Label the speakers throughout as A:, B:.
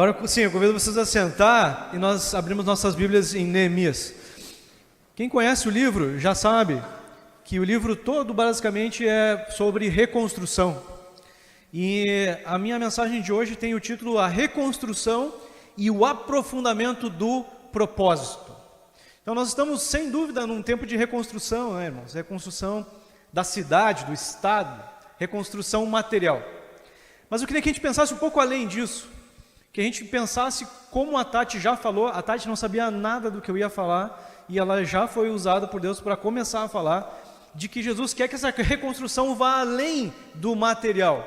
A: Agora sim, eu convido vocês a sentar e nós abrimos nossas Bíblias em Neemias. Quem conhece o livro já sabe que o livro todo basicamente é sobre reconstrução. E a minha mensagem de hoje tem o título A Reconstrução e o Aprofundamento do Propósito. Então nós estamos sem dúvida num tempo de reconstrução, né, irmãos? Reconstrução da cidade, do estado, reconstrução material. Mas eu queria que a gente pensasse um pouco além disso. Que a gente pensasse como a Tati já falou. A Tati não sabia nada do que eu ia falar e ela já foi usada por Deus para começar a falar de que Jesus quer que essa reconstrução vá além do material,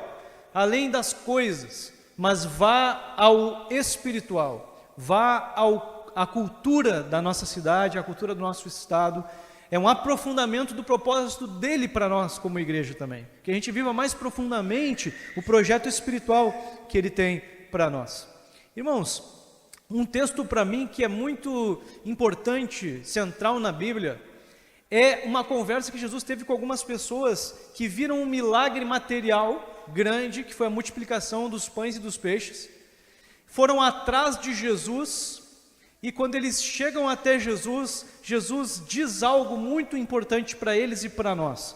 A: além das coisas, mas vá ao espiritual, vá à cultura da nossa cidade, à cultura do nosso estado. É um aprofundamento do propósito dele para nós como igreja também, que a gente viva mais profundamente o projeto espiritual que ele tem para nós. Irmãos, um texto para mim que é muito importante, central na Bíblia, é uma conversa que Jesus teve com algumas pessoas que viram um milagre material grande, que foi a multiplicação dos pães e dos peixes, foram atrás de Jesus, e quando eles chegam até Jesus, Jesus diz algo muito importante para eles e para nós.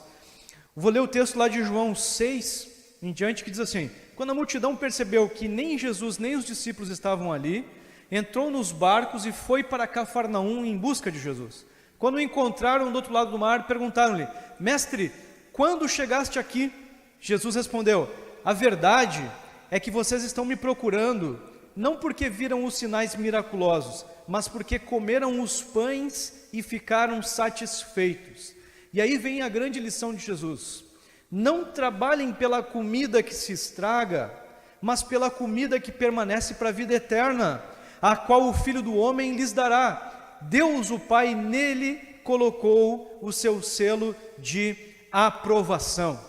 A: Vou ler o texto lá de João 6 em diante, que diz assim: quando a multidão percebeu que nem Jesus nem os discípulos estavam ali, entrou nos barcos e foi para Cafarnaum em busca de Jesus. Quando o encontraram do outro lado do mar, perguntaram-lhe: Mestre, quando chegaste aqui? Jesus respondeu: a verdade é que vocês estão me procurando, não porque viram os sinais miraculosos, mas porque comeram os pães e ficaram satisfeitos. E aí vem a grande lição de Jesus: não trabalhem pela comida que se estraga, mas pela comida que permanece para a vida eterna, a qual o Filho do Homem lhes dará. Deus, o Pai, nele colocou o seu selo de aprovação.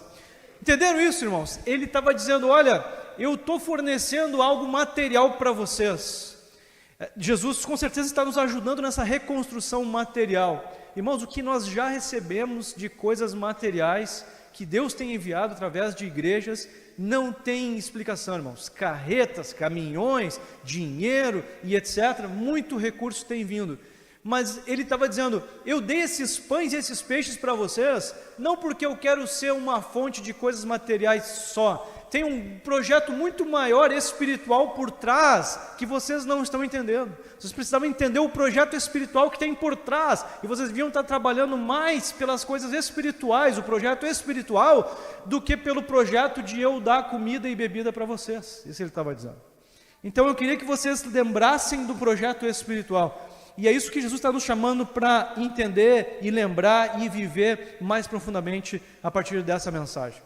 A: Entenderam isso, irmãos? Ele estava dizendo: olha, eu estou fornecendo algo material para vocês. Jesus com certeza está nos ajudando nessa reconstrução material. Irmãos, o que nós já recebemos de coisas materiais que Deus tem enviado através de igrejas não tem explicação, irmãos. Carretas, caminhões, dinheiro e etc. Muito recurso tem vindo. Mas ele estava dizendo: eu dei esses pães e esses peixes para vocês, não porque eu quero ser uma fonte de coisas materiais só. Tem um projeto muito maior espiritual por trás que vocês não estão entendendo. Vocês precisavam entender o projeto espiritual que tem por trás, e vocês deviam estar trabalhando mais pelas coisas espirituais, o projeto espiritual, do que pelo projeto de eu dar comida e bebida para vocês. Isso ele estava dizendo. Então eu queria que vocês lembrassem do projeto espiritual. E é isso que Jesus está nos chamando para entender e lembrar e viver mais profundamente a partir dessa mensagem.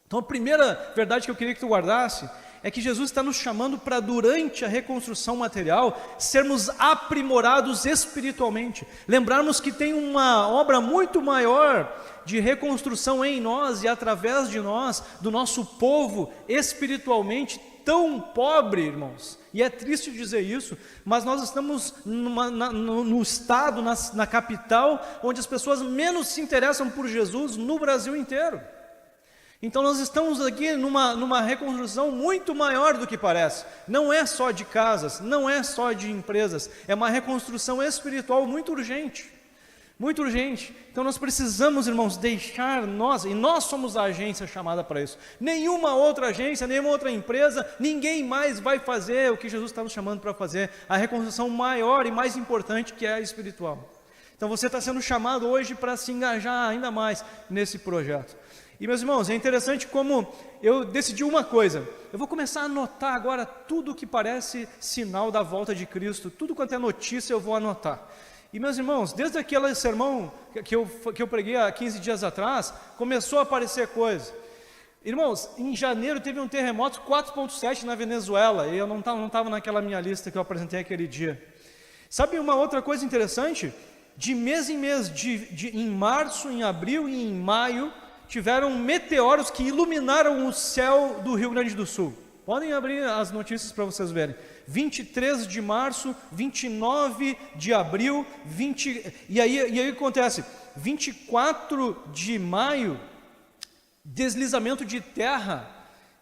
A: Então a primeira verdade que eu queria que tu guardasse é que Jesus está nos chamando para, durante a reconstrução material, sermos aprimorados espiritualmente. Lembrarmos que tem uma obra muito maior de reconstrução em nós e através de nós, do nosso povo espiritualmente tão pobre, irmãos. E é triste dizer isso, mas nós estamos no estado, na capital, onde as pessoas menos se interessam por Jesus no Brasil inteiro. Então nós estamos aqui numa reconstrução muito maior do que parece. Não é só de casas, não é só de empresas, é uma reconstrução espiritual muito urgente. Muito urgente. Então nós precisamos, irmãos, deixar e nós somos a agência chamada para isso. Nenhuma outra agência, nenhuma outra empresa, ninguém mais vai fazer o que Jesus está nos chamando para fazer, a reconstrução maior e mais importante, que é a espiritual. Então você está sendo chamado hoje para se engajar ainda mais nesse projeto. E meus irmãos, é interessante como eu decidi uma coisa: eu vou começar a anotar agora tudo que parece sinal da volta de Cristo, tudo quanto é notícia eu vou anotar. E meus irmãos, desde aquele sermão que eu preguei há 15 dias atrás, começou a aparecer coisa. Irmãos, em janeiro teve um terremoto 4.7 na Venezuela, e eu não estava naquela minha lista que eu apresentei aquele dia. Sabe uma outra coisa interessante? De mês em mês, em março, em abril e em maio, tiveram meteoros que iluminaram o céu do Rio Grande do Sul. Podem abrir as notícias para vocês verem. 23 de março, 29 de abril, e aí acontece, 24 de maio, deslizamento de terra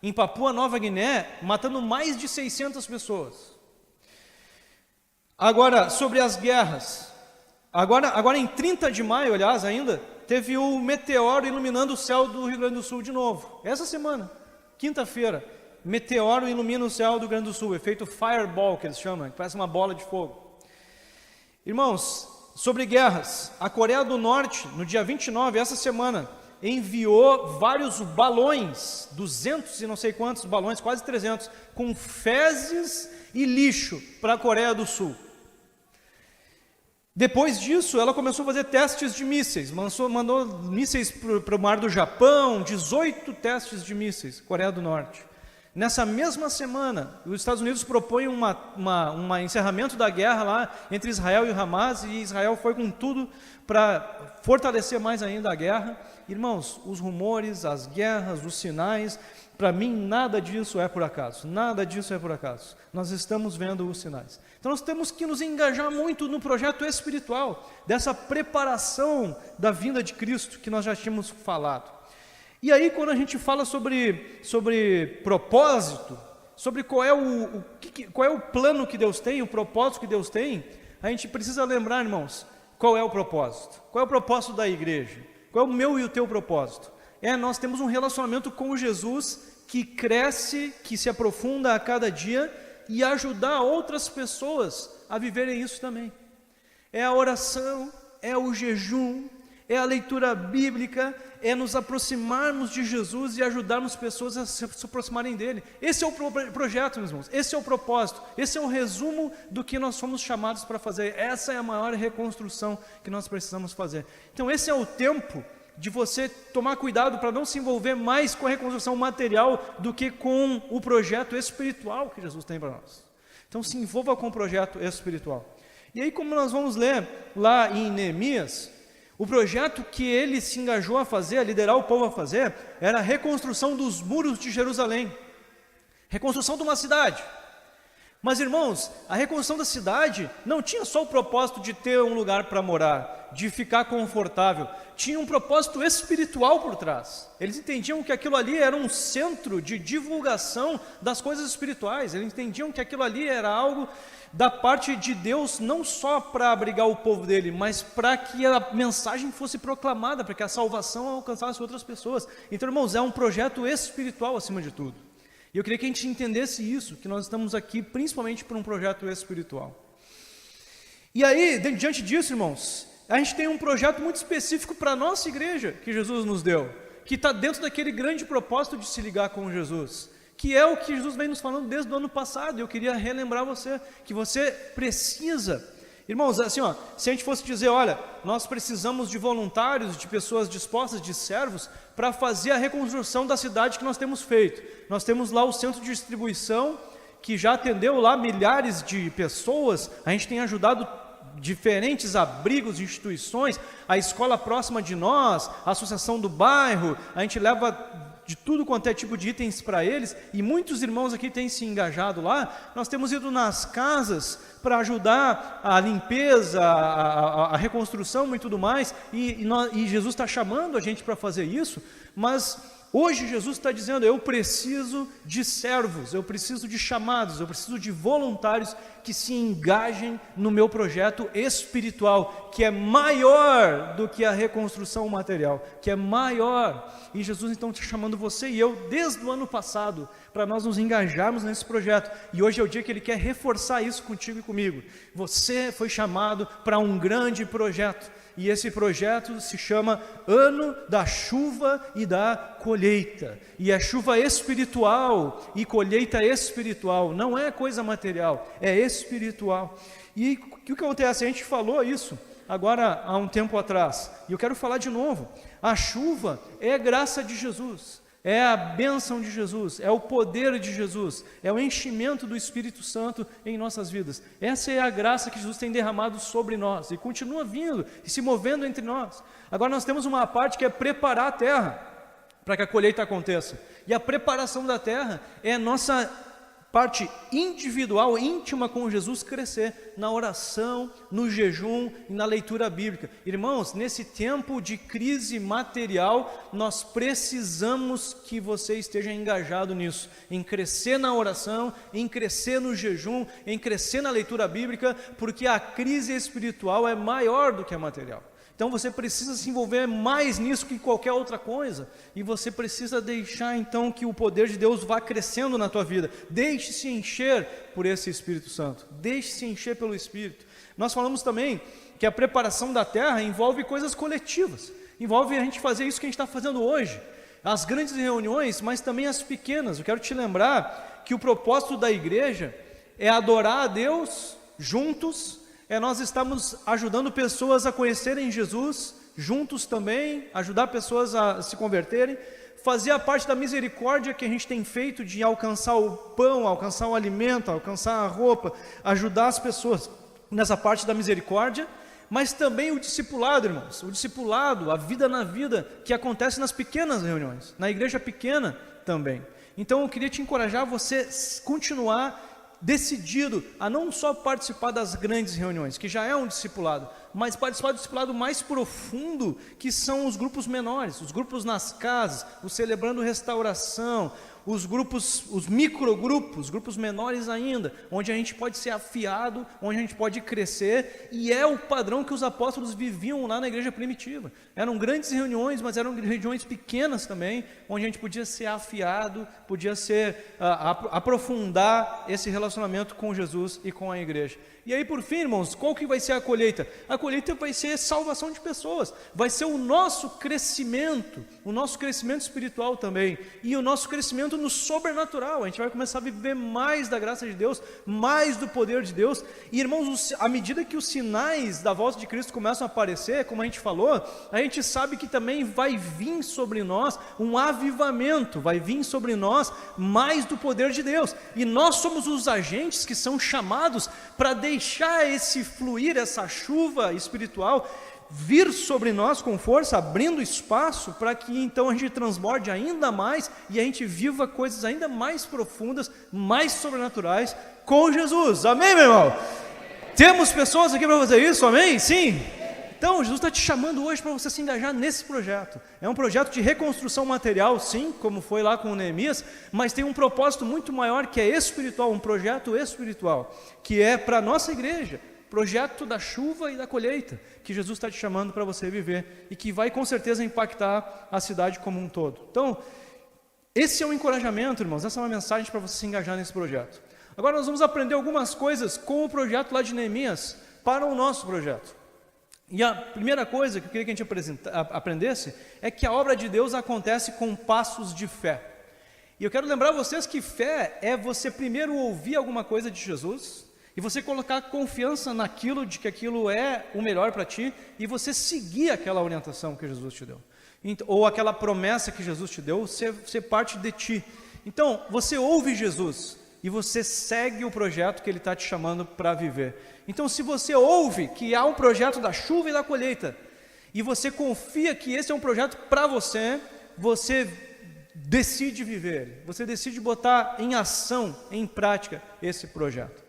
A: em Papua Nova Guiné, matando mais de 600 pessoas. Agora, sobre as guerras. Agora em 30 de maio, aliás, ainda, teve o meteoro iluminando o céu do Rio Grande do Sul de novo. Essa semana, quinta-feira, meteoro ilumina o céu do Rio Grande do Sul, efeito fireball, que eles chamam, que parece uma bola de fogo. Irmãos, sobre guerras, a Coreia do Norte, no dia 29, essa semana, enviou vários balões, 200 e não sei quantos balões, quase 300, com fezes e lixo para a Coreia do Sul. Depois disso, ela começou a fazer testes de mísseis, mandou mísseis para o mar do Japão, 18 testes de mísseis, Coreia do Norte. Nessa mesma semana, os Estados Unidos propõem um encerramento da guerra lá entre Israel e Hamas, e Israel foi com tudo para fortalecer mais ainda a guerra. Irmãos, os rumores, as guerras, os sinais, para mim nada disso é por acaso, nada disso é por acaso. Nós estamos vendo os sinais. Então nós temos que nos engajar muito no projeto espiritual, dessa preparação da vinda de Cristo que nós já tínhamos falado. E aí quando a gente fala sobre propósito, sobre qual é o plano que Deus tem, o propósito que Deus tem, a gente precisa lembrar, irmãos, qual é o propósito? Qual é o propósito da igreja? Qual é o meu e o teu propósito? Nós temos um relacionamento com Jesus que cresce, que se aprofunda a cada dia e ajudar outras pessoas a viverem isso também. É a oração, é o jejum, é a leitura bíblica, é nos aproximarmos de Jesus e ajudarmos pessoas a se aproximarem dele. Esse é o projeto, meus irmãos, esse é o propósito, esse é o resumo do que nós fomos chamados para fazer. Essa é a maior reconstrução que nós precisamos fazer. Então esse é o tempo de você tomar cuidado para não se envolver mais com a reconstrução material do que com o projeto espiritual que Jesus tem para nós. Então se envolva com o projeto espiritual. E aí, como nós vamos ler lá em Neemias, o projeto que ele se engajou a fazer, a liderar o povo a fazer, era a reconstrução dos muros de Jerusalém, reconstrução de uma cidade. Mas irmãos, a reconstrução da cidade não tinha só o propósito de ter um lugar para morar, de ficar confortável, tinha um propósito espiritual por trás. Eles entendiam que aquilo ali era um centro de divulgação das coisas espirituais, eles entendiam que aquilo ali era algo da parte de Deus, não só para abrigar o povo dele, mas para que a mensagem fosse proclamada, para que a salvação alcançasse outras pessoas. Então, irmãos, é um projeto espiritual acima de tudo. E eu queria que a gente entendesse isso, que nós estamos aqui principalmente por um projeto espiritual. E aí, diante disso, irmãos, a gente tem um projeto muito específico para a nossa igreja, que Jesus nos deu, que está dentro daquele grande propósito de se ligar com Jesus, que é o que Jesus vem nos falando desde o ano passado. Eu queria relembrar você, que você precisa, irmãos, assim, se a gente fosse dizer, olha, nós precisamos de voluntários, de pessoas dispostas, de servos, para fazer a reconstrução da cidade que nós temos feito. Nós temos lá o centro de distribuição, que já atendeu lá milhares de pessoas, a gente tem ajudado diferentes abrigos, instituições, a escola próxima de nós, a associação do bairro, a gente leva de tudo quanto é tipo de itens para eles, e muitos irmãos aqui têm se engajado lá. Nós temos ido nas casas para ajudar a limpeza, a reconstrução e tudo mais, e Jesus está chamando a gente para fazer isso, mas hoje Jesus está dizendo, eu preciso de servos, eu preciso de chamados, eu preciso de voluntários que se engajem no meu projeto espiritual, que é maior do que a reconstrução material, que é maior. E Jesus então está chamando você e eu desde o ano passado, para nós nos engajarmos nesse projeto. E hoje é o dia que Ele quer reforçar isso contigo e comigo. Você foi chamado para um grande projeto. E esse projeto se chama Ano da Chuva e da Colheita. E é chuva espiritual e colheita espiritual, não é coisa material, é espiritual. E o que acontece? A gente falou isso agora há um tempo atrás, e eu quero falar de novo. A chuva é a graça de Jesus, é a bênção de Jesus, é o poder de Jesus, é o enchimento do Espírito Santo em nossas vidas. Essa é a graça que Jesus tem derramado sobre nós e continua vindo e se movendo entre nós. Agora nós temos uma parte que é preparar a terra para que a colheita aconteça. E a preparação da terra é a nossa parte individual, íntima com Jesus, crescer na oração, no jejum e na leitura bíblica. Irmãos, nesse tempo de crise material, nós precisamos que você esteja engajado nisso, em crescer na oração, em crescer no jejum, em crescer na leitura bíblica, porque a crise espiritual é maior do que a material. Então você precisa se envolver mais nisso que qualquer outra coisa, e você precisa deixar então que o poder de Deus vá crescendo na tua vida. Deixe-se encher por esse Espírito Santo, deixe-se encher pelo Espírito. Nós falamos também que a preparação da terra envolve coisas coletivas, envolve a gente fazer isso que a gente está fazendo hoje, as grandes reuniões, mas também as pequenas. Eu quero te lembrar que o propósito da igreja é adorar a Deus juntos, nós estamos ajudando pessoas a conhecerem Jesus, juntos também, ajudar pessoas a se converterem, fazer a parte da misericórdia que a gente tem feito de alcançar o pão, alcançar o alimento, alcançar a roupa, ajudar as pessoas nessa parte da misericórdia, mas também o discipulado, irmãos, o discipulado, a vida na vida, que acontece nas pequenas reuniões, na igreja pequena também. Então eu queria te encorajar a você continuar decidido a não só participar das grandes reuniões, que já é um discipulado, mas participar do discipulado mais profundo, que são os grupos menores, os grupos nas casas, o celebrando restauração, os grupos, os microgrupos, grupos menores ainda, onde a gente pode ser afiado, onde a gente pode crescer, e é o padrão que os apóstolos viviam lá na igreja primitiva. Eram grandes reuniões, mas eram reuniões pequenas também, onde a gente podia ser afiado, podia ser aprofundar esse relacionamento com Jesus e com a igreja. E aí, por fim, irmãos, qual que vai ser a colheita? A colheita vai ser salvação de pessoas, vai ser o nosso crescimento espiritual também, e o nosso crescimento no sobrenatural. A gente vai começar a viver mais da graça de Deus, mais do poder de Deus. E, irmãos, à medida que os sinais da volta de Cristo começam a aparecer, como a gente falou, a gente sabe que também vai vir sobre nós um avivamento, vai vir sobre nós mais do poder de Deus, e nós somos os agentes que são chamados para deixar esse fluir, essa chuva espiritual vir sobre nós com força, abrindo espaço para que então a gente transborde ainda mais e a gente viva coisas ainda mais profundas, mais sobrenaturais com Jesus. Amém, meu irmão? Temos pessoas aqui para fazer isso, amém? Sim? Então Jesus está te chamando hoje para você se engajar nesse projeto. É um projeto de reconstrução material, sim, como foi lá com o Neemias, mas tem um propósito muito maior, que é espiritual, um projeto espiritual, que é para a nossa igreja, projeto da chuva e da colheita, que Jesus está te chamando para você viver, e que vai com certeza impactar a cidade como um todo. Então, esse é um encorajamento, irmãos, essa é uma mensagem para você se engajar nesse projeto. Agora nós vamos aprender algumas coisas com o projeto lá de Neemias, para o nosso projeto. E a primeira coisa que eu queria que a gente aprendesse é que a obra de Deus acontece com passos de fé. E eu quero lembrar vocês que fé é você primeiro ouvir alguma coisa de Jesus, e você colocar confiança naquilo, de que aquilo é o melhor para ti, e você seguir aquela orientação que Jesus te deu, ou aquela promessa que Jesus te deu, ser parte de ti. Então, você ouve Jesus, e você segue o projeto que Ele está te chamando para viver. Então, se você ouve que há um projeto da chuva e da colheita, e você confia que esse é um projeto para você, você decide viver, você decide botar em ação, em prática, esse projeto.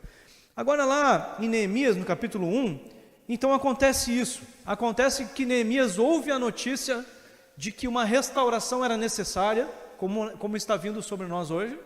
A: Agora lá em Neemias, no capítulo 1, então acontece isso. Acontece que Neemias ouve a notícia de que uma restauração era necessária, como está vindo sobre nós hoje,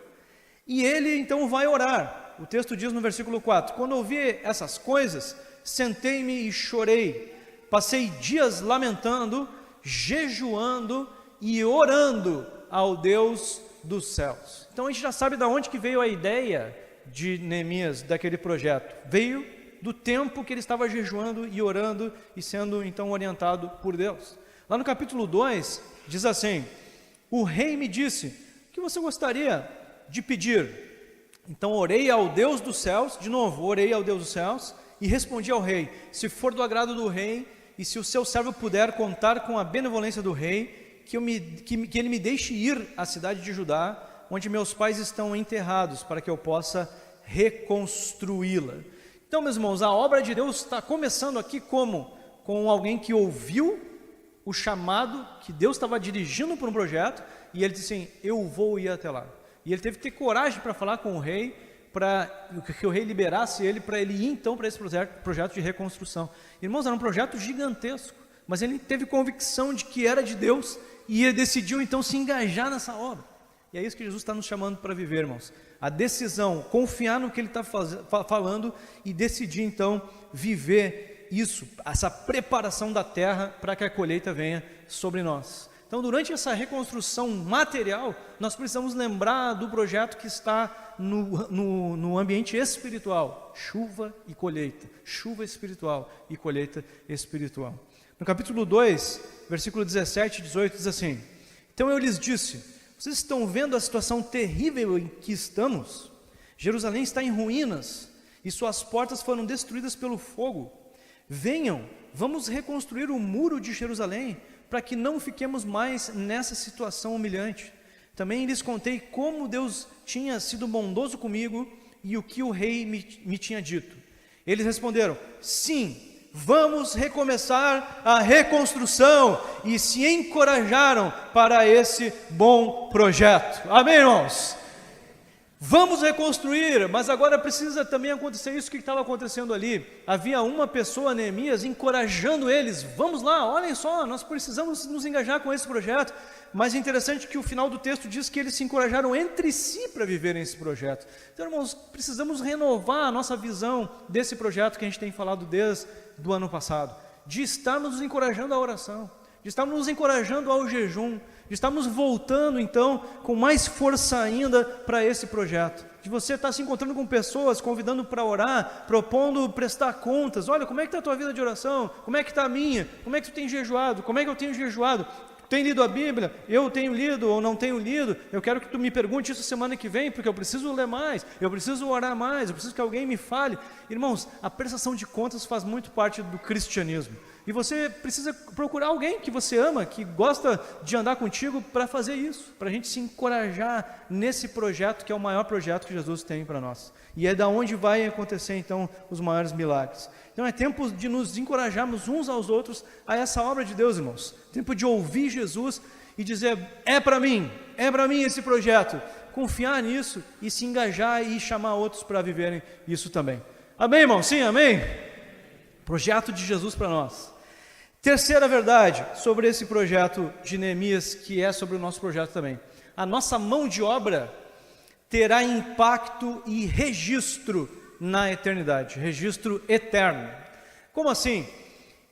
A: e ele então vai orar. O texto diz no versículo 4: quando ouvi essas coisas, sentei-me e chorei, passei dias lamentando, jejuando e orando ao Deus dos céus. Então a gente já sabe de onde que veio a ideia de Neemias, daquele projeto. Veio do tempo que ele estava jejuando e orando e sendo então orientado por Deus. Lá no capítulo 2, diz assim: o rei me disse, o que você gostaria de pedir? Então orei ao Deus dos céus, de novo, orei ao Deus dos céus, e respondi ao rei: se for do agrado do rei, e se o seu servo puder contar com a benevolência do rei, que ele me deixe ir à cidade de Judá, onde meus pais estão enterrados, para que eu possa reconstruí-la. Então, meus irmãos, a obra de Deus está começando aqui como? Com alguém que ouviu o chamado, que Deus estava dirigindo para um projeto, e ele disse assim: eu vou ir até lá. E ele teve que ter coragem para falar com o rei, que o rei liberasse ele para ele ir então para esse projeto de reconstrução. Irmãos, era um projeto gigantesco, mas ele teve convicção de que era de Deus e ele decidiu então se engajar nessa obra. E é isso que Jesus está nos chamando para viver, irmãos. A decisão, confiar no que Ele está falando e decidir então viver isso, essa preparação da terra para que a colheita venha sobre nós. Então, durante essa reconstrução material, nós precisamos lembrar do projeto que está no ambiente espiritual. Chuva e colheita. Chuva espiritual e colheita espiritual. No capítulo 2, versículo 17 e 18, diz assim: então eu lhes disse, vocês estão vendo a situação terrível em que estamos? Jerusalém está em ruínas e suas portas foram destruídas pelo fogo. Venham, vamos reconstruir o muro de Jerusalém, para que não fiquemos mais nessa situação humilhante. Também lhes contei como Deus tinha sido bondoso comigo e o que o rei me tinha dito. Eles responderam: sim, vamos recomeçar a reconstrução, e se encorajaram para esse bom projeto. Amém, irmãos? Vamos reconstruir, mas agora precisa também acontecer isso que estava acontecendo ali. Havia uma pessoa, Neemias, encorajando eles: vamos lá, olhem só, nós precisamos nos engajar com esse projeto. Mas é interessante que o final do texto diz que eles se encorajaram entre si para viverem esse projeto. Então, irmãos, precisamos renovar a nossa visão desse projeto que a gente tem falado desde o ano passado, de estarmos nos encorajando à oração, de estarmos nos encorajando ao jejum, de estarmos voltando então com mais força ainda para esse projeto, de você estar se encontrando com pessoas, convidando para orar, propondo prestar contas. Olha, como é que está a tua vida de oração? Como é que está a minha? Como é que tu tem jejuado? Como é que eu tenho jejuado? Tem lido a Bíblia? Eu tenho lido ou não tenho lido? Eu quero que tu me pergunte isso semana que vem, porque eu preciso ler mais, eu preciso orar mais, eu preciso que alguém me fale. Irmãos, a prestação de contas faz muito parte do cristianismo. E você precisa procurar alguém que você ama, que gosta de andar contigo para fazer isso, para a gente se encorajar nesse projeto que é o maior projeto que Jesus tem para nós. E é da onde vai acontecer então os maiores milagres. Então é tempo de nos encorajarmos uns aos outros a essa obra de Deus, irmãos. Tempo de ouvir Jesus e dizer: é para mim esse projeto. Confiar nisso e se engajar e chamar outros para viverem isso também. Amém, irmão? Sim, amém? Projeto de Jesus para nós. Terceira verdade sobre esse projeto de Neemias, que é sobre o nosso projeto também: a nossa mão de obra terá impacto e registro na eternidade, registro eterno. Como assim?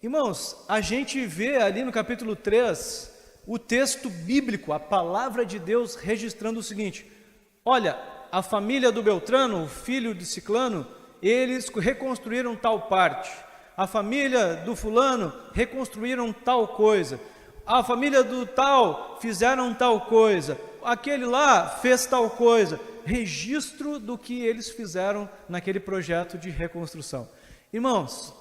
A: Irmãos, a gente vê ali no capítulo 3 o texto bíblico, a palavra de Deus registrando o seguinte: olha, a família do Beltrano, o filho de Ciclano, eles reconstruíram tal parte. A família do fulano reconstruíram tal coisa. A família do tal fizeram tal coisa. Aquele lá fez tal coisa. Registro do que eles fizeram naquele projeto de reconstrução. Irmãos,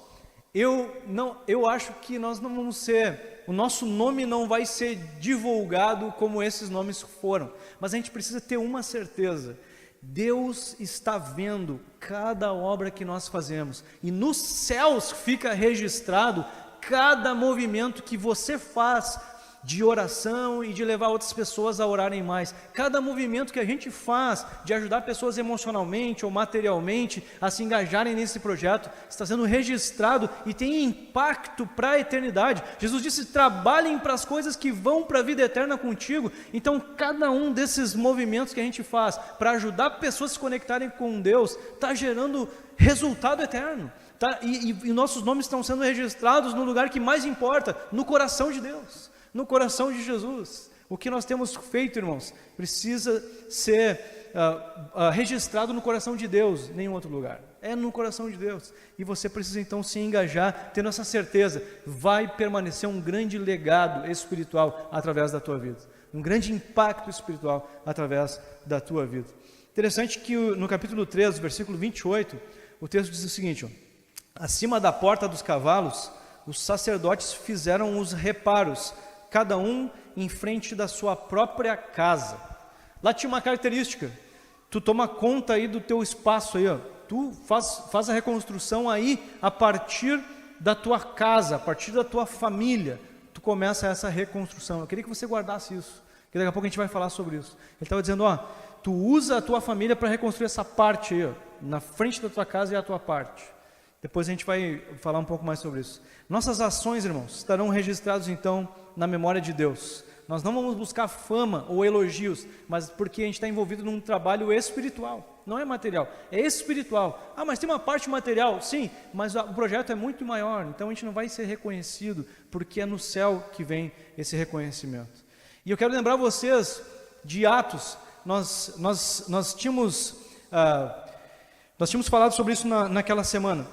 A: eu acho que nós não vamos ser, o nosso nome não vai ser divulgado como esses nomes foram. Mas a gente precisa ter uma certeza: Deus está vendo cada obra que nós fazemos, e nos céus fica registrado cada movimento que você faz de oração e de levar outras pessoas a orarem mais. Cada movimento que a gente faz de ajudar pessoas emocionalmente ou materialmente a se engajarem nesse projeto está sendo registrado e tem impacto para a eternidade. Jesus disse: trabalhem para as coisas que vão para a vida eterna contigo. Então, cada um desses movimentos que a gente faz para ajudar pessoas a se conectarem com Deus está gerando resultado eterno. Tá? E nossos nomes estão sendo registrados no lugar que mais importa, no coração de Deus, no coração de Jesus. O que nós temos feito, irmãos, precisa ser registrado no coração de Deus, nenhum outro lugar. É no coração de Deus. E você precisa então se engajar, tendo essa certeza: vai permanecer um grande legado espiritual através da tua vida, um grande impacto espiritual através da tua vida. Interessante que no capítulo 3, versículo 28, o texto diz o seguinte: ó: acima da porta dos cavalos, os sacerdotes fizeram os reparos, cada um em frente da sua própria casa. Lá tinha uma característica: tu toma conta aí do teu espaço aí, ó. Tu faz a reconstrução aí a partir da tua casa, a partir da tua família. Tu começa essa reconstrução. Eu queria que você guardasse isso, que daqui a pouco a gente vai falar sobre isso. Ele estava dizendo: ó, tu usa a tua família para reconstruir essa parte aí, ó, na frente da tua casa é a tua parte. Depois a gente vai falar um pouco mais sobre isso. Nossas ações, irmãos, estarão registradas então na memória de Deus. Nós não vamos buscar fama ou elogios, mas porque a gente está envolvido num trabalho espiritual, não é material, é espiritual. Ah, mas tem uma parte material, sim, mas o projeto é muito maior, então a gente não vai ser reconhecido, porque é no céu que vem esse reconhecimento. E eu quero lembrar vocês de Atos. Nós tínhamos falado sobre isso naquela semana.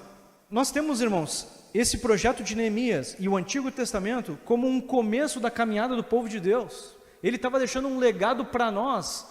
A: Nós temos, irmãos, esse projeto de Neemias e o Antigo Testamento como um começo da caminhada do povo de Deus. Ele estava deixando um legado para nós.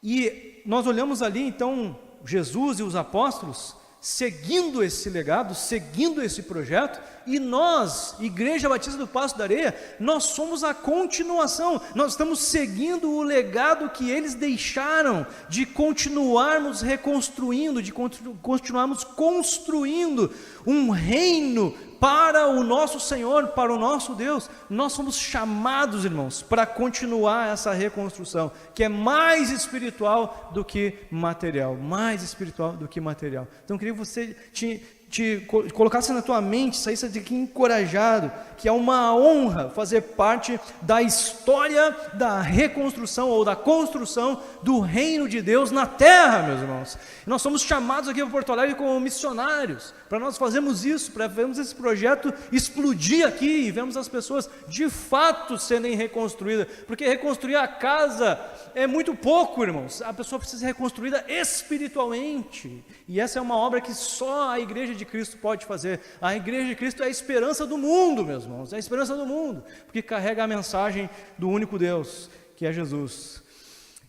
A: E nós olhamos ali, então, Jesus e os apóstolos seguindo esse legado, seguindo esse projeto, e nós, Igreja Batista do Passo da Areia, nós somos a continuação, nós estamos seguindo o legado que eles deixaram, de continuarmos reconstruindo, de continuarmos construindo um reino para o nosso Senhor, para o nosso Deus. Nós somos chamados, irmãos, para continuar essa reconstrução, que é mais espiritual do que material, mais espiritual do que material. Então eu queria que você te colocasse na tua mente, saísse daqui encorajado, que é uma honra fazer parte da história da reconstrução ou da construção do reino de Deus na terra, meus irmãos. E nós somos chamados aqui para Porto Alegre como missionários, para nós fazermos isso, para vermos esse projeto explodir aqui e vermos as pessoas de fato serem reconstruídas, porque reconstruir a casa é muito pouco, irmãos. A pessoa precisa ser reconstruída espiritualmente, e essa é uma obra que só a Igreja de Cristo pode fazer. A Igreja de Cristo é a esperança do mundo, meus irmãos, é a esperança do mundo, porque carrega a mensagem do único Deus, que é Jesus.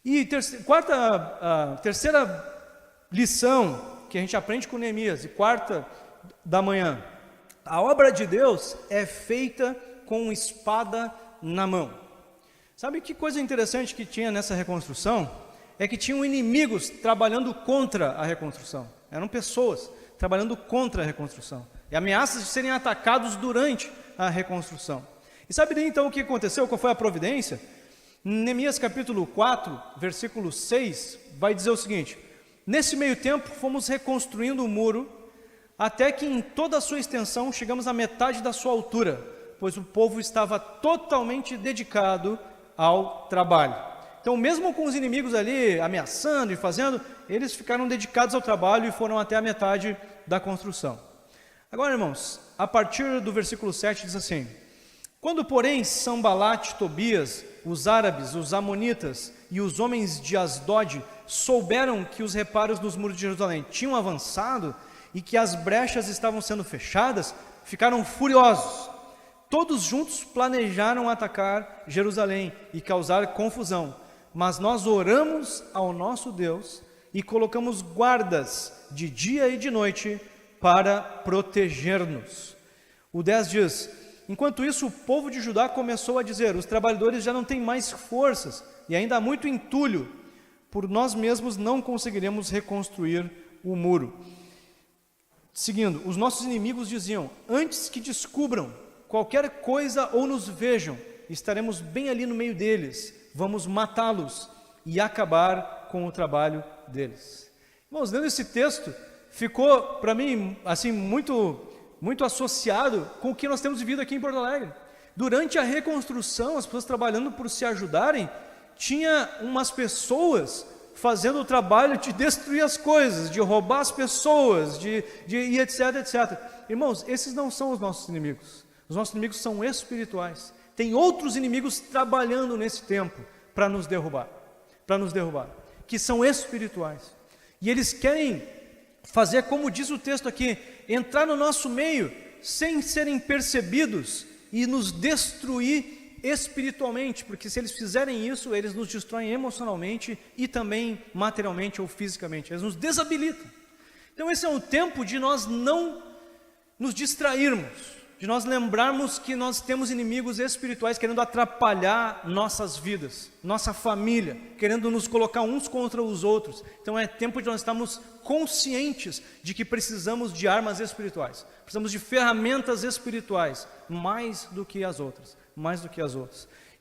A: E terceira lição que a gente aprende com Neemias, e quarta da manhã: a obra de Deus é feita com espada na mão. Sabe que coisa interessante que tinha nessa reconstrução? É que tinham inimigos trabalhando contra a reconstrução. Eram pessoas trabalhando contra a reconstrução, e ameaças de serem atacados durante a reconstrução. E sabe daí então o que aconteceu? Qual foi a providência? Neemias capítulo 4, versículo 6, vai dizer o seguinte: nesse meio tempo fomos reconstruindo o muro, até que em toda a sua extensão chegamos à metade da sua altura, pois o povo estava totalmente dedicado ao trabalho. Então, mesmo com os inimigos ali ameaçando e fazendo, eles ficaram dedicados ao trabalho e foram até a metade da construção. Agora, irmãos, a partir do versículo 7 diz assim: quando, porém, Sanbalate, Tobias, os árabes, os amonitas e os homens de Asdod souberam que os reparos nos muros de Jerusalém tinham avançado e que as brechas estavam sendo fechadas, ficaram furiosos. Todos juntos planejaram atacar Jerusalém e causar confusão. Mas nós oramos ao nosso Deus e colocamos guardas de dia e de noite para proteger-nos. O 10 diz: enquanto isso, o povo de Judá começou a dizer: os trabalhadores já não têm mais forças e ainda há muito entulho. Por nós mesmos não conseguiremos reconstruir o muro. Seguindo, os nossos inimigos diziam: antes que descubram qualquer coisa ou nos vejam, estaremos bem ali no meio deles, vamos matá-los e acabar com o trabalho deles. Irmãos, lendo esse texto, ficou para mim assim muito associado com o que nós temos vivido aqui em Porto Alegre. Durante a reconstrução, as pessoas trabalhando por se ajudarem, tinha umas pessoas fazendo o trabalho de destruir as coisas, de roubar as pessoas, e etc, etc. Irmãos, esses não são os nossos inimigos. Os nossos inimigos são espirituais. Tem outros inimigos trabalhando nesse tempo para nos derrubar, que são espirituais. E eles querem fazer, como diz o texto aqui, entrar no nosso meio sem serem percebidos e nos destruir espiritualmente, porque se eles fizerem isso, eles nos destroem emocionalmente e também materialmente ou fisicamente, eles nos desabilitam. Então esse é um tempo de nós não nos distrairmos, de nós lembrarmos que nós temos inimigos espirituais querendo atrapalhar nossas vidas, nossa família, querendo nos colocar uns contra os outros. Então é tempo de nós estarmos conscientes de que precisamos de armas espirituais, precisamos de ferramentas espirituais, mais do que as outras.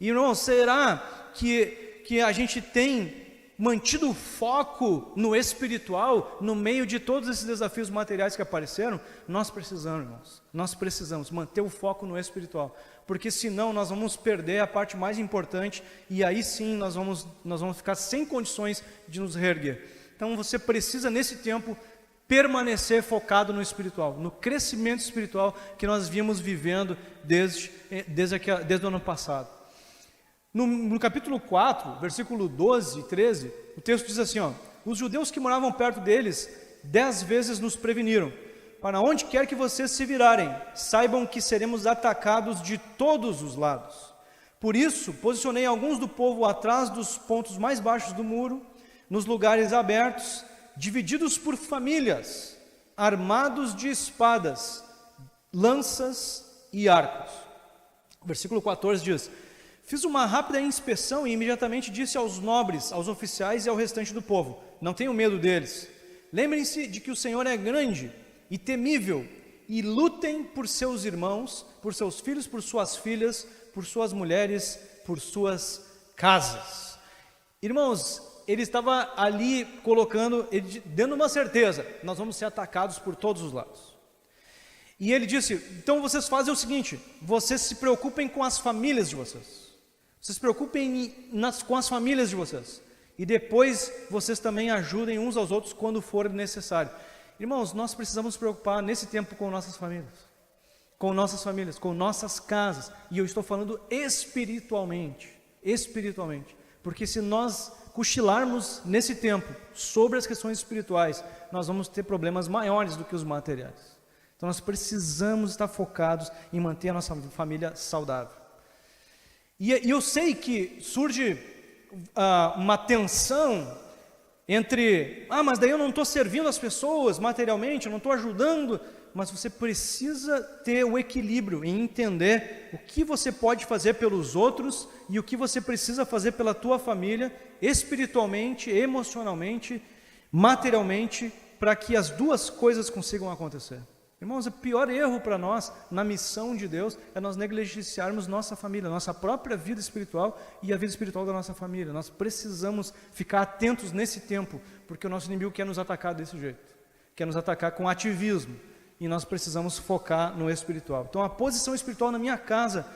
A: E irmão, será que a gente tem mantido o foco no espiritual, no meio de todos esses desafios materiais que apareceram, nós precisamos, irmãos, nós precisamos manter o foco no espiritual, porque senão nós vamos perder a parte mais importante, e aí sim nós vamos ficar sem condições de nos reerguer. Então você precisa nesse tempo permanecer focado no espiritual, no crescimento espiritual que nós vimos vivendo desde o ano passado. No capítulo 4, versículo 12 e 13, o texto diz assim, os judeus que moravam perto deles 10 vezes nos preveniram: para onde quer que vocês se virarem, saibam que seremos atacados de todos os lados. Por isso, posicionei alguns do povo atrás dos pontos mais baixos do muro, nos lugares abertos, divididos por famílias, armados de espadas, lanças e arcos. O versículo 14 diz: fiz uma rápida inspeção e imediatamente disse aos nobres, aos oficiais e ao restante do povo: não tenham medo deles. Lembrem-se de que o Senhor é grande e temível, e lutem por seus irmãos, por seus filhos, por suas filhas, por suas mulheres, por suas casas. Irmãos, ele estava ali dando uma certeza: nós vamos ser atacados por todos os lados. E ele disse: então vocês fazem o seguinte, vocês se preocupem com as famílias de vocês. Vocês se preocupem com as famílias de vocês. E depois vocês também ajudem uns aos outros quando for necessário. Irmãos, nós precisamos nos preocupar nesse tempo com nossas famílias. Com nossas famílias, com nossas casas. E eu estou falando espiritualmente. Espiritualmente. Porque se nós cochilarmos nesse tempo sobre as questões espirituais, nós vamos ter problemas maiores do que os materiais. Então nós precisamos estar focados em manter a nossa família saudável. E eu sei que surge uma tensão entre, mas daí eu não estou servindo as pessoas materialmente, eu não estou ajudando, mas você precisa ter o equilíbrio em entender o que você pode fazer pelos outros e o que você precisa fazer pela tua família, espiritualmente, emocionalmente, materialmente, para que as duas coisas consigam acontecer. Irmãos, o pior erro para nós, na missão de Deus, é nós negligenciarmos nossa família, nossa própria vida espiritual e a vida espiritual da nossa família. Nós precisamos ficar atentos nesse tempo, porque o nosso inimigo quer nos atacar desse jeito, quer nos atacar com ativismo, e nós precisamos focar no espiritual. Então a posição espiritual na minha casa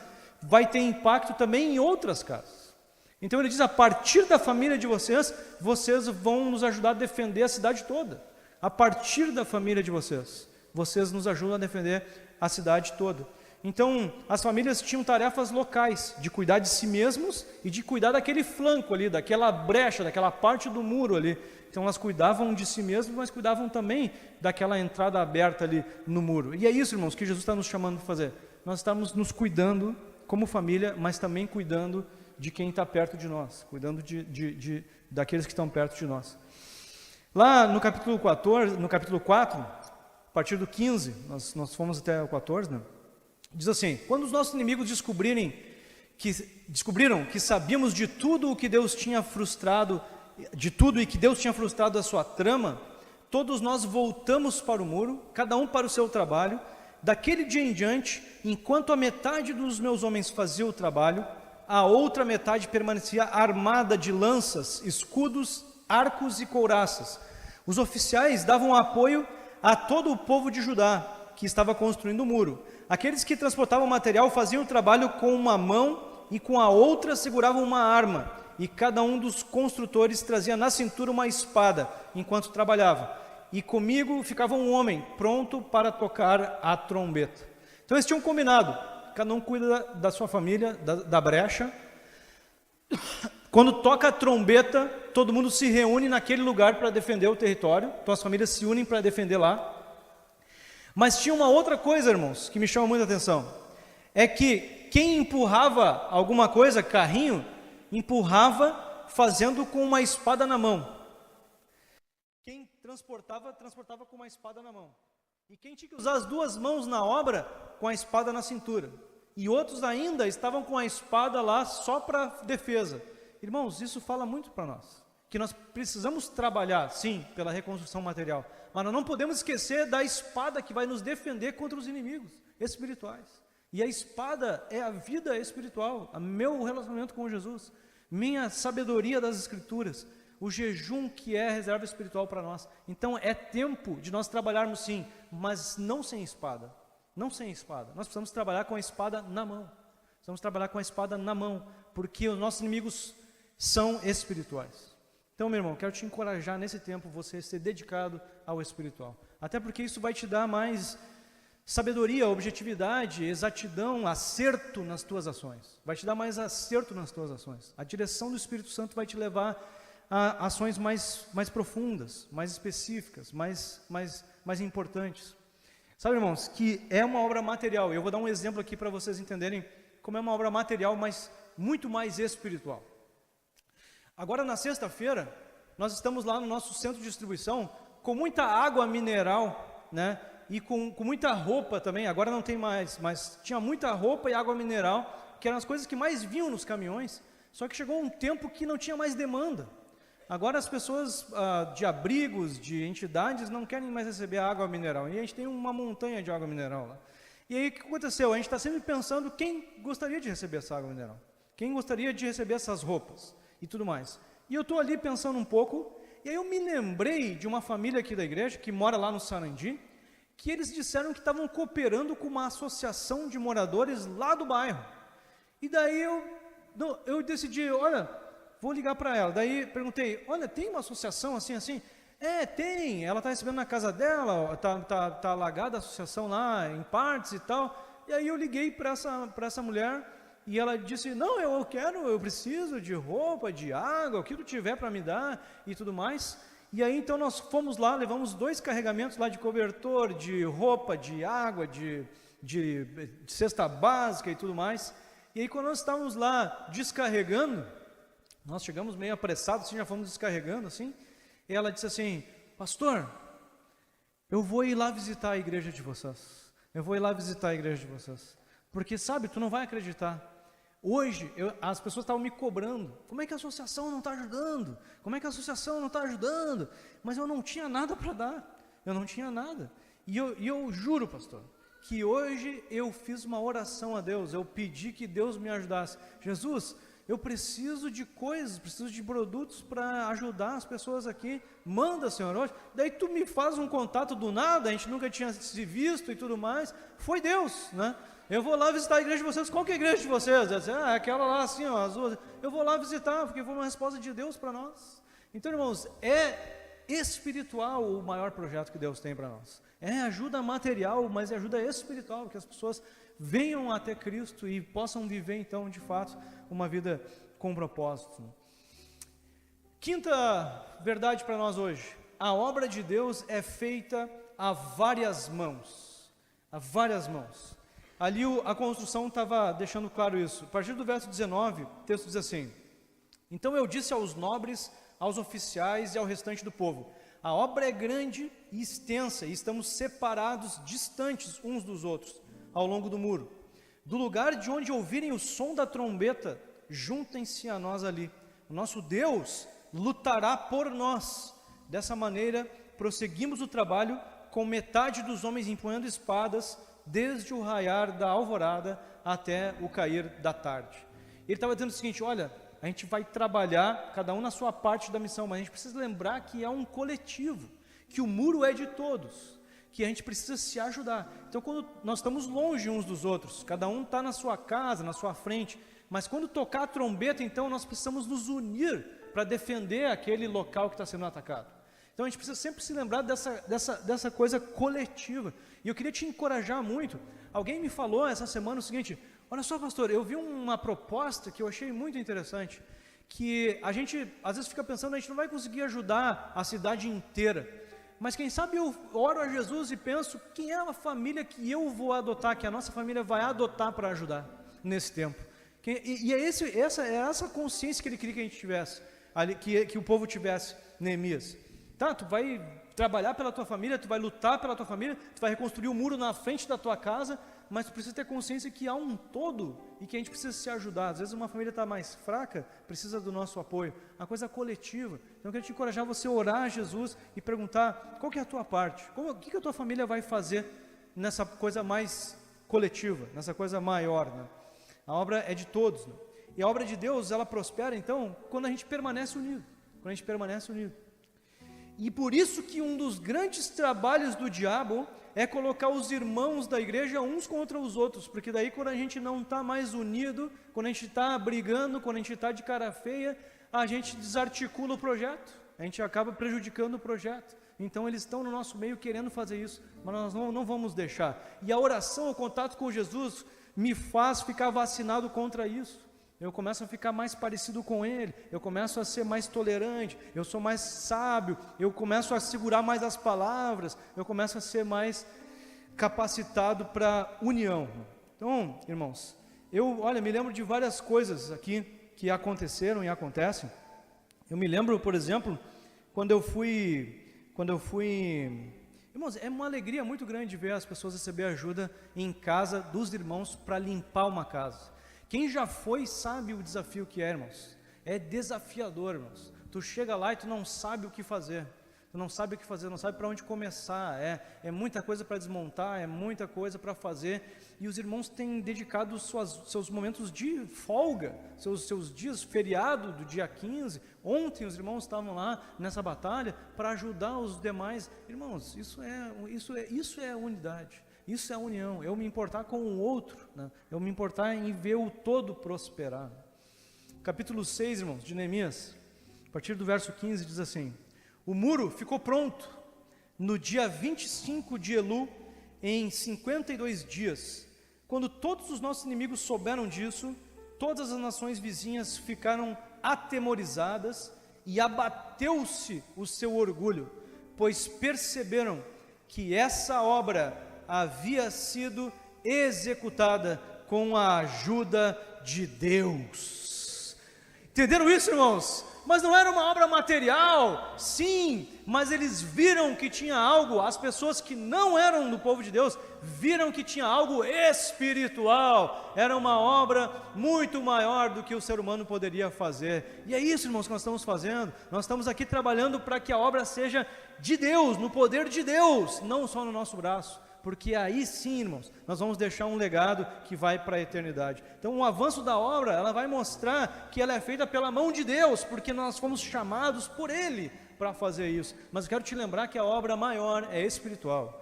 A: vai ter impacto também em outras casas. Então ele diz: a partir da família de vocês, vocês vão nos ajudar a defender a cidade toda. A partir da família de vocês, vocês nos ajudam a defender a cidade toda. Então, as famílias tinham tarefas locais, de cuidar de si mesmos e de cuidar daquele flanco ali, daquela brecha, daquela parte do muro ali. Então, elas cuidavam de si mesmas, mas cuidavam também daquela entrada aberta ali no muro. E é isso, irmãos, que Jesus está nos chamando para fazer. Nós estamos nos cuidando como família, mas também cuidando de quem está perto de nós, cuidando daqueles que estão perto de nós. Lá no capítulo 4, a partir do 15, nós fomos até o 14, né? Diz assim: quando os nossos inimigos descobriram que sabíamos de tudo o que Deus tinha frustrado, de tudo e que Deus tinha frustrado a sua trama, todos nós voltamos para o muro, cada um para o seu trabalho. Daquele dia em diante, enquanto a metade dos meus homens fazia o trabalho, a outra metade permanecia armada de lanças, escudos, arcos e couraças. Os oficiais davam apoio a todo o povo de Judá, que estava construindo o muro. Aqueles que transportavam material faziam o trabalho com uma mão e com a outra seguravam uma arma, e cada um dos construtores trazia na cintura uma espada enquanto trabalhava. E comigo ficava um homem pronto para tocar a trombeta. Então eles tinham combinado: cada um cuida da sua família, da brecha. Quando toca a trombeta, todo mundo se reúne naquele lugar para defender o território. Então as famílias se unem para defender lá. Mas tinha uma outra coisa, irmãos, que me chama muita atenção. É que quem empurrava alguma coisa, carrinho, empurrava fazendo com uma espada na mão. Quem transportava com uma espada na mão. E quem tinha que usar as duas mãos na obra, com a espada na cintura. E outros ainda estavam com a espada lá só para defesa. Irmãos, isso fala muito para nós. Que nós precisamos trabalhar, sim, pela reconstrução material. Mas nós não podemos esquecer da espada que vai nos defender contra os inimigos espirituais. E a espada é a vida espiritual, o meu relacionamento com Jesus, minha sabedoria das Escrituras, o jejum que é reserva espiritual para nós. Então é tempo de nós trabalharmos sim, mas não sem espada. Não sem espada. Nós precisamos trabalhar com a espada na mão. Precisamos trabalhar com a espada na mão, porque os nossos inimigos são espirituais. Então, meu irmão, quero te encorajar nesse tempo você ser dedicado ao espiritual. Até porque isso vai te dar mais sabedoria, objetividade, exatidão, acerto nas tuas ações. Vai te dar mais acerto nas tuas ações. A direção do Espírito Santo vai te levar a ações mais profundas, mais específicas, mais importantes. Sabe, irmãos, que é uma obra material. Eu vou dar um exemplo aqui para vocês entenderem como é uma obra material, mas muito mais espiritual. Agora, na sexta-feira, nós estamos lá no nosso centro de distribuição com muita água mineral, né? E com muita roupa também. Agora não tem mais, mas tinha muita roupa e água mineral, que eram as coisas que mais vinham nos caminhões. Só que chegou um tempo que não tinha mais demanda. Agora as pessoas de abrigos, de entidades, não querem mais receber a água mineral. E a gente tem uma montanha de água mineral lá. E aí o que aconteceu? A gente está sempre pensando quem gostaria de receber essa água mineral. Quem gostaria de receber essas roupas e tudo mais. E eu estou ali pensando um pouco, e aí eu me lembrei de uma família aqui da igreja, que mora lá no Sarandi, que eles disseram que estavam cooperando com uma associação de moradores lá do bairro. E daí eu decidi, olha, vou ligar para ela. Daí perguntei, olha, tem uma associação assim? É, tem, ela está recebendo na casa dela, tá alagada a associação lá, em partes e tal. E aí eu liguei para essa mulher, e ela disse, não, eu preciso de roupa, de água, o que tu tiver para me dar e tudo mais. E aí então nós fomos lá, levamos 2 carregamentos lá de cobertor, de roupa, de água, de cesta básica e tudo mais. E aí quando nós estávamos lá descarregando, nós chegamos meio apressados, assim, já fomos descarregando assim, e ela disse assim, pastor, eu vou ir lá visitar a igreja de vocês. Porque sabe, tu não vai acreditar. Hoje, as pessoas estavam me cobrando, como é que a associação não está ajudando? Mas eu não tinha nada para dar, eu não tinha nada. E eu juro, pastor, que hoje eu fiz uma oração a Deus, eu pedi que Deus me ajudasse. Jesus, eu preciso de coisas, preciso de produtos para ajudar as pessoas aqui, manda, Senhor, hoje. Daí tu me faz um contato do nada, a gente nunca tinha se visto e tudo mais, foi Deus, né? Eu vou lá visitar a igreja de vocês. Qual que é a igreja de vocês? Eu disse, aquela lá assim, ó, azul. Eu vou lá visitar, porque foi uma resposta de Deus para nós. Então, irmãos, é espiritual o maior projeto que Deus tem para nós. É ajuda material, mas é ajuda espiritual, que as pessoas venham até Cristo e possam viver, então, de fato, uma vida com propósito. Quinta verdade para nós hoje. A obra de Deus é feita a várias mãos. A várias mãos. Ali a construção estava deixando claro isso. A partir do verso 19, o texto diz assim, então eu disse aos nobres, aos oficiais e ao restante do povo, a obra é grande e extensa, e estamos separados, distantes uns dos outros, ao longo do muro. Do lugar de onde ouvirem o som da trombeta, juntem-se a nós ali. O nosso Deus lutará por nós. Dessa maneira, prosseguimos o trabalho com metade dos homens empunhando espadas, desde o raiar da alvorada até o cair da tarde. Ele estava dizendo o seguinte, olha, a gente vai trabalhar, cada um na sua parte da missão, mas a gente precisa lembrar que é um coletivo, que o muro é de todos, que a gente precisa se ajudar. Então quando nós estamos longe uns dos outros, cada um está na sua casa, na sua frente, mas quando tocar a trombeta, então nós precisamos nos unir para defender aquele local que está sendo atacado. Então a gente precisa sempre se lembrar dessa coisa coletiva. E eu queria te encorajar muito. Alguém me falou essa semana o seguinte, olha só, pastor, eu vi uma proposta que eu achei muito interessante, que a gente às vezes fica pensando, a gente não vai conseguir ajudar a cidade inteira, mas quem sabe eu oro a Jesus e penso, quem é a família que eu vou adotar, que a nossa família vai adotar para ajudar nesse tempo. E é essa consciência que ele queria que a gente tivesse, que o povo tivesse, Neemias. Tá, tu vai trabalhar pela tua família, tu vai lutar pela tua família, tu vai reconstruir o muro na frente da tua casa, mas tu precisa ter consciência que há um todo e que a gente precisa se ajudar. Às vezes uma família está mais fraca, precisa do nosso apoio, a coisa coletiva. Então eu quero te encorajar a você orar a Jesus e perguntar qual que é a tua parte, o que a tua família vai fazer nessa coisa mais coletiva, nessa coisa maior, né? A obra é de todos, né? E a obra de Deus, ela prospera então quando a gente permanece unido. quando a gente permanece unido. E por isso que um dos grandes trabalhos do diabo é colocar os irmãos da igreja uns contra os outros, porque daí quando a gente não está mais unido, quando a gente está brigando, quando a gente está de cara feia, a gente desarticula o projeto, a gente acaba prejudicando o projeto. Então eles estão no nosso meio querendo fazer isso, mas nós não vamos deixar. E a oração, o contato com Jesus, me faz ficar vacinado contra isso. Eu começo a ficar mais parecido com Ele, eu começo a ser mais tolerante, eu sou mais sábio, eu começo a segurar mais as palavras, eu começo a ser mais capacitado para união. Então, irmãos, me lembro de várias coisas aqui que aconteceram e acontecem. Eu me lembro, por exemplo, quando eu fui, irmãos, é uma alegria muito grande ver as pessoas receber ajuda em casa dos irmãos para limpar uma casa. Quem já foi sabe o desafio que é, irmãos. É desafiador, irmãos. Tu chega lá e tu não sabe o que fazer. Tu não sabe o que fazer, não sabe para onde começar. É muita coisa para desmontar, é muita coisa para fazer. E os irmãos têm dedicado seus momentos de folga, seus dias feriado do dia 15. Ontem os irmãos estavam lá nessa batalha para ajudar os demais. Irmãos, isso é unidade. Isso é a união, eu me importar com o outro, né? Eu me importar em ver o todo prosperar. Capítulo 6, irmãos, de Neemias, a partir do verso 15, diz assim: o muro ficou pronto no dia 25 de Elu, em 52 dias. Quando todos os nossos inimigos souberam disso, todas as nações vizinhas ficaram atemorizadas e abateu-se o seu orgulho, pois perceberam que essa obra havia sido executada com a ajuda de Deus. Entenderam isso, irmãos? Mas não era uma obra material, sim, mas eles viram que tinha algo, as pessoas que não eram do povo de Deus, viram que tinha algo espiritual, era uma obra muito maior do que o ser humano poderia fazer. E é isso, irmãos, que nós estamos fazendo. Nós estamos aqui trabalhando para que a obra seja de Deus, no poder de Deus, não só no nosso braço. Porque aí sim, irmãos, nós vamos deixar um legado que vai para a eternidade. Então o avanço da obra, ela vai mostrar que ela é feita pela mão de Deus, porque nós fomos chamados por Ele para fazer isso. Mas eu quero te lembrar que a obra maior é espiritual,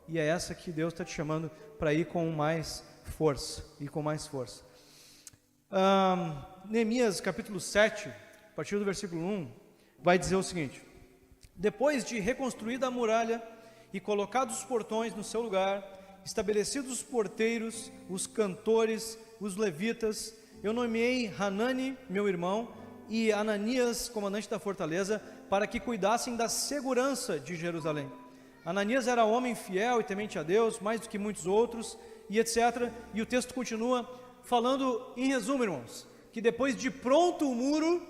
A: e é essa que Deus está te chamando para ir com mais força, Neemias capítulo 7, a partir do versículo 1, vai dizer o seguinte: depois de reconstruída a muralha, e colocados os portões no seu lugar, estabelecidos os porteiros, os cantores, os levitas, eu nomeei Hanani, meu irmão, e Ananias, comandante da fortaleza, para que cuidassem da segurança de Jerusalém. Ananias era homem fiel e temente a Deus, mais do que muitos outros, e etc. E o texto continua falando, em resumo, irmãos, que depois de pronto o muro,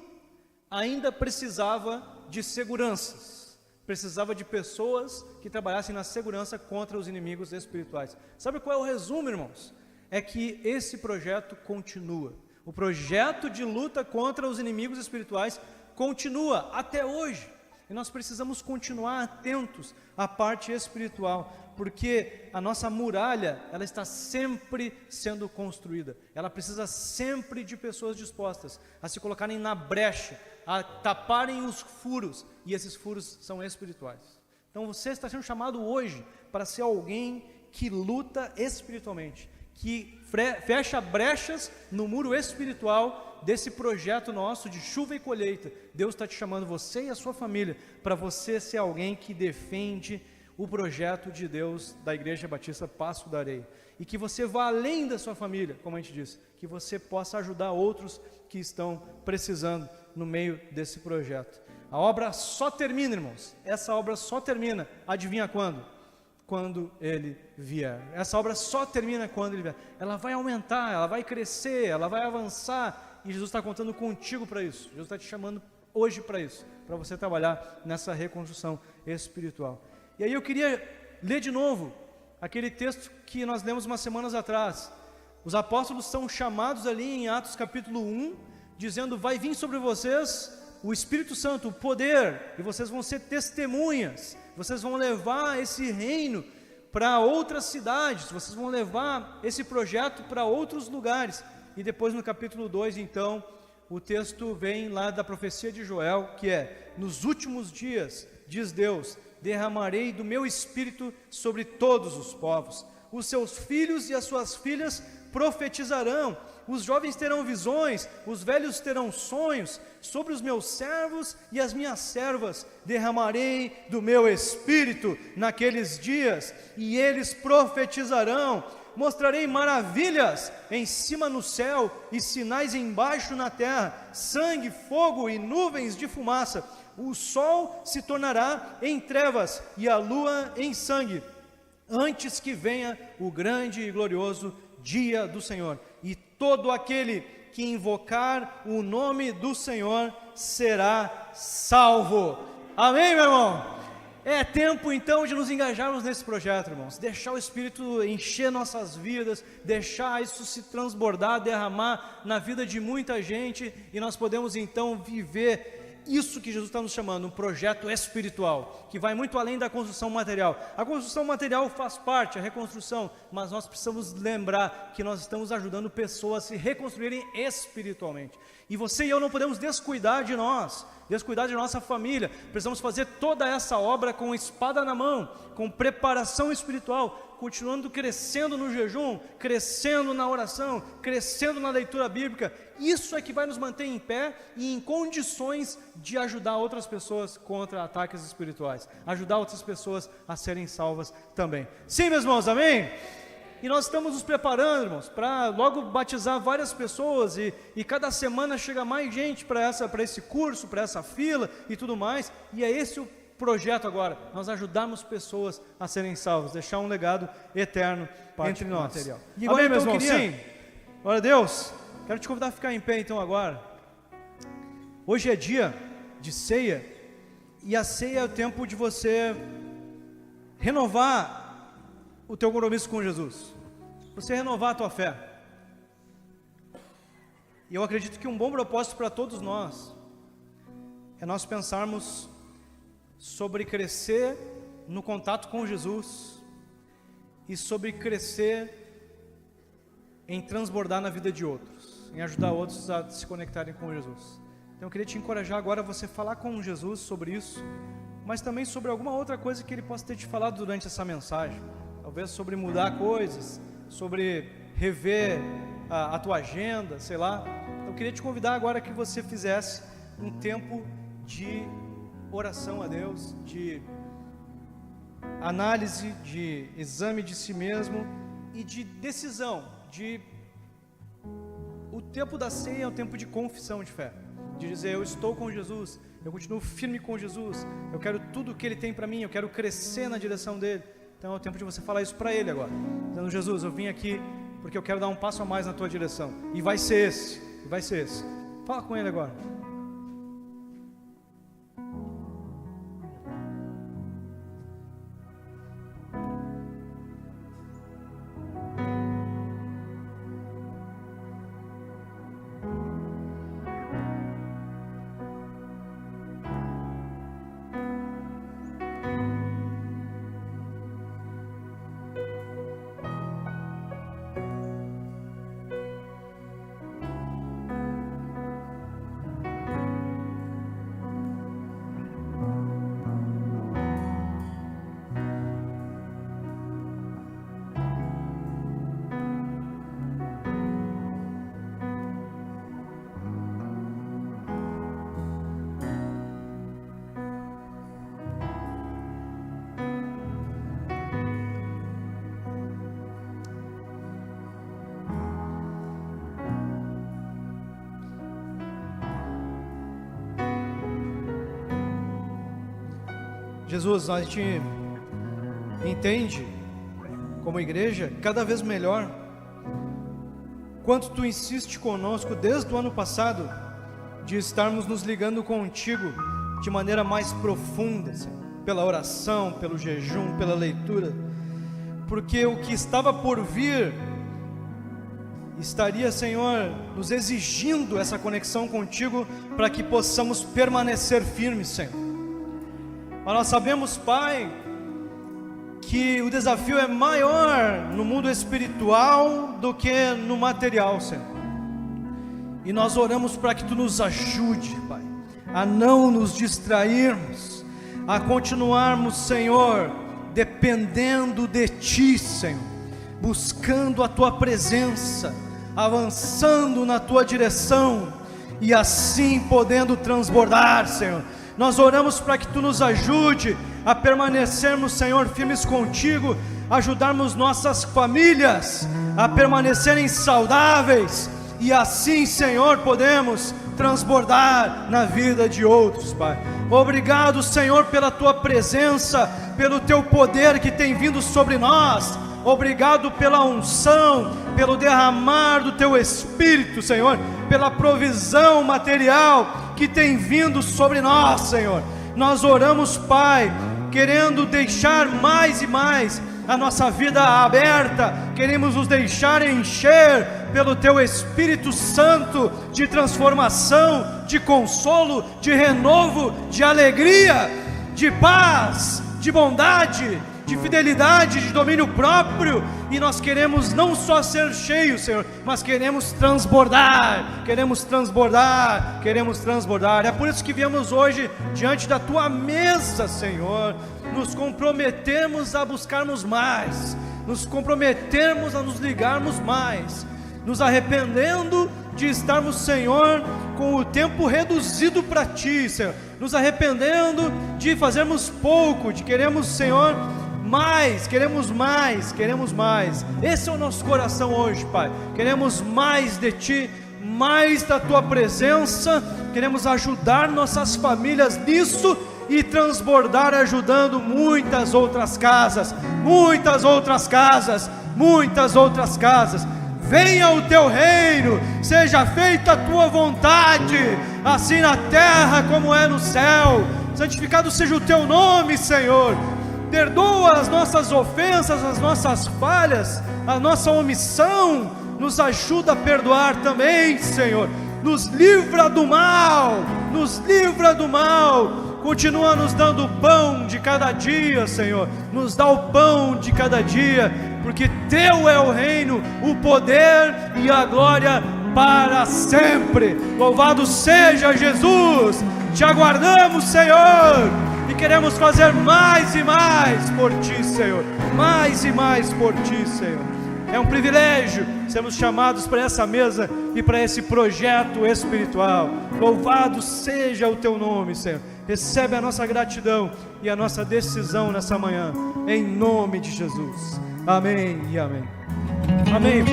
A: ainda precisava de seguranças. Precisava de pessoas que trabalhassem na segurança contra os inimigos espirituais. Sabe qual é o resumo, irmãos? É que esse projeto continua. O projeto de luta contra os inimigos espirituais continua até hoje. E nós precisamos continuar atentos à parte espiritual, porque a nossa muralha, ela está sempre sendo construída. Ela precisa sempre de pessoas dispostas a se colocarem na brecha, a taparem os furos, e esses furos são espirituais. Então você está sendo chamado hoje para ser alguém que luta espiritualmente, que fecha brechas no muro espiritual desse projeto nosso de chuva e colheita. Deus está te chamando, você e a sua família, para você ser alguém que defende o projeto de Deus da Igreja Batista Passo da Areia, e que você vá além da sua família, como a gente disse, que você possa ajudar outros que estão precisando no meio desse projeto. A obra só termina, irmãos, essa obra só termina, adivinha quando? Quando Ele vier. Essa obra só termina quando Ele vier. Ela vai aumentar, ela vai crescer, ela vai avançar, e Jesus está contando contigo para isso. Jesus está te chamando hoje para isso, para você trabalhar nessa reconstrução espiritual. E aí eu queria ler de novo aquele texto que nós lemos umas semanas atrás. Os apóstolos são chamados ali em Atos capítulo 1, dizendo: vai vir sobre vocês o Espírito Santo, o poder, e vocês vão ser testemunhas, vocês vão levar esse reino para outras cidades, vocês vão levar esse projeto para outros lugares. E depois no capítulo 2, então, o texto vem lá da profecia de Joel, que é: nos últimos dias, diz Deus, derramarei do meu espírito sobre todos os povos. Os seus filhos e as suas filhas profetizarão, os jovens terão visões, os velhos terão sonhos. Sobre os meus servos e as minhas servas derramarei do meu espírito naqueles dias, e eles profetizarão. Mostrarei maravilhas em cima no céu e sinais embaixo na terra, sangue, fogo e nuvens de fumaça. O sol se tornará em trevas e a lua em sangue, antes que venha o grande e glorioso dia do Senhor. E todo aquele que invocar o nome do Senhor será salvo. Amém, meu irmão? É tempo então de nos engajarmos nesse projeto, irmãos, deixar o Espírito encher nossas vidas, deixar isso se transbordar, derramar na vida de muita gente, e nós podemos então viver isso que Jesus está nos chamando, um projeto espiritual, que vai muito além da construção material. A construção material faz parte, a reconstrução, mas nós precisamos lembrar que nós estamos ajudando pessoas a se reconstruírem espiritualmente. E você e eu não podemos descuidar de nós, descuidar de nossa família. Precisamos fazer toda essa obra com espada na mão, com preparação espiritual, continuando crescendo no jejum, crescendo na oração, crescendo na leitura bíblica. Isso é que vai nos manter em pé e em condições de ajudar outras pessoas contra ataques espirituais, ajudar outras pessoas a serem salvas também. Sim, meus irmãos, amém? E nós estamos nos preparando, irmãos, para logo batizar várias pessoas, e cada semana chega mais gente para esse curso, para essa fila e tudo mais, e é esse o projeto agora, nós ajudarmos pessoas a serem salvas, deixar um legado eterno entre nós. Material. E agora, amém, então, meus irmãos? Sim. Glória a Deus. Quero te convidar a ficar em pé então agora. Hoje é dia de ceia, e a ceia é o tempo de você renovar o teu compromisso com Jesus, você renovar a tua fé. E eu acredito que um bom propósito para todos nós é nós pensarmos sobre crescer no contato com Jesus e sobre crescer em transbordar na vida de outros, em ajudar outros a se conectarem com Jesus. Então eu queria te encorajar agora a você falar com Jesus sobre isso, mas também sobre alguma outra coisa que Ele possa ter te falado durante essa mensagem. Talvez sobre mudar coisas, sobre rever a tua agenda, sei lá. Eu queria te convidar agora que você fizesse um tempo de oração a Deus, de análise, de exame de si mesmo e de decisão. O tempo da ceia é um tempo de confissão de fé, de dizer: eu estou com Jesus, eu continuo firme com Jesus, eu quero tudo o que Ele tem para mim, eu quero crescer na direção dEle. Então é o tempo de você falar isso para Ele agora, dizendo: Jesus, eu vim aqui porque eu quero dar um passo a mais na Tua direção, e vai ser esse, Fala com Ele agora. Jesus, a gente entende, como igreja, cada vez melhor, quanto Tu insiste conosco desde o ano passado, de estarmos nos ligando contigo de maneira mais profunda, Senhor, pela oração, pelo jejum, pela leitura, porque o que estava por vir estaria, Senhor, nos exigindo essa conexão contigo, para que possamos permanecer firmes, Senhor. Mas nós sabemos, Pai, que o desafio é maior no mundo espiritual do que no material, Senhor. E nós oramos para que Tu nos ajude, Pai, a não nos distrairmos, a continuarmos, Senhor, dependendo de Ti, Senhor, buscando a Tua presença, avançando na Tua direção, e assim podendo transbordar, Senhor. Nós oramos para que Tu nos ajude a permanecermos, Senhor, firmes contigo, ajudarmos nossas famílias a permanecerem saudáveis, e assim, Senhor, podemos transbordar na vida de outros, Pai. Obrigado, Senhor, pela Tua presença, pelo Teu poder que tem vindo sobre nós. Obrigado pela unção, pelo derramar do Teu Espírito, Senhor, pela provisão material que tem vindo sobre nós, Senhor. Nós oramos, Pai, querendo deixar mais e mais a nossa vida aberta, queremos nos deixar encher pelo Teu Espírito Santo de transformação, de consolo, de renovo, de alegria, de paz, de bondade, de fidelidade, de domínio próprio. E nós queremos não só ser cheios, Senhor, mas queremos transbordar, queremos transbordar, queremos transbordar. É por isso que viemos hoje diante da Tua mesa, Senhor, nos comprometemos a buscarmos mais, nos comprometemos a nos ligarmos mais, nos arrependendo de estarmos, Senhor, com o tempo reduzido para Ti, Senhor, nos arrependendo de fazermos pouco, de queremos, Senhor, mais, queremos mais, queremos mais. Esse é o nosso coração hoje, Pai. Queremos mais de Ti, mais da Tua presença. Queremos ajudar nossas famílias nisso e transbordar ajudando muitas outras casas, muitas outras casas, muitas outras casas. Venha o Teu reino, seja feita a Tua vontade, assim na terra como é no céu. Santificado seja o Teu nome, Senhor. Perdoa as nossas ofensas, as nossas falhas, a nossa omissão. Nos ajuda a perdoar também, Senhor. Nos livra do mal, nos livra do mal. Continua nos dando o pão de cada dia, Senhor. Nos dá o pão de cada dia, porque Teu é o reino, o poder e a glória para sempre. Louvado seja Jesus. Te aguardamos, Senhor, e queremos fazer mais e mais por Ti, Senhor. Mais e mais por Ti, Senhor. É um privilégio sermos chamados para essa mesa e para esse projeto espiritual. Louvado seja o Teu nome, Senhor. Recebe a nossa gratidão e a nossa decisão nessa manhã, em nome de Jesus. Amém e amém. Amém.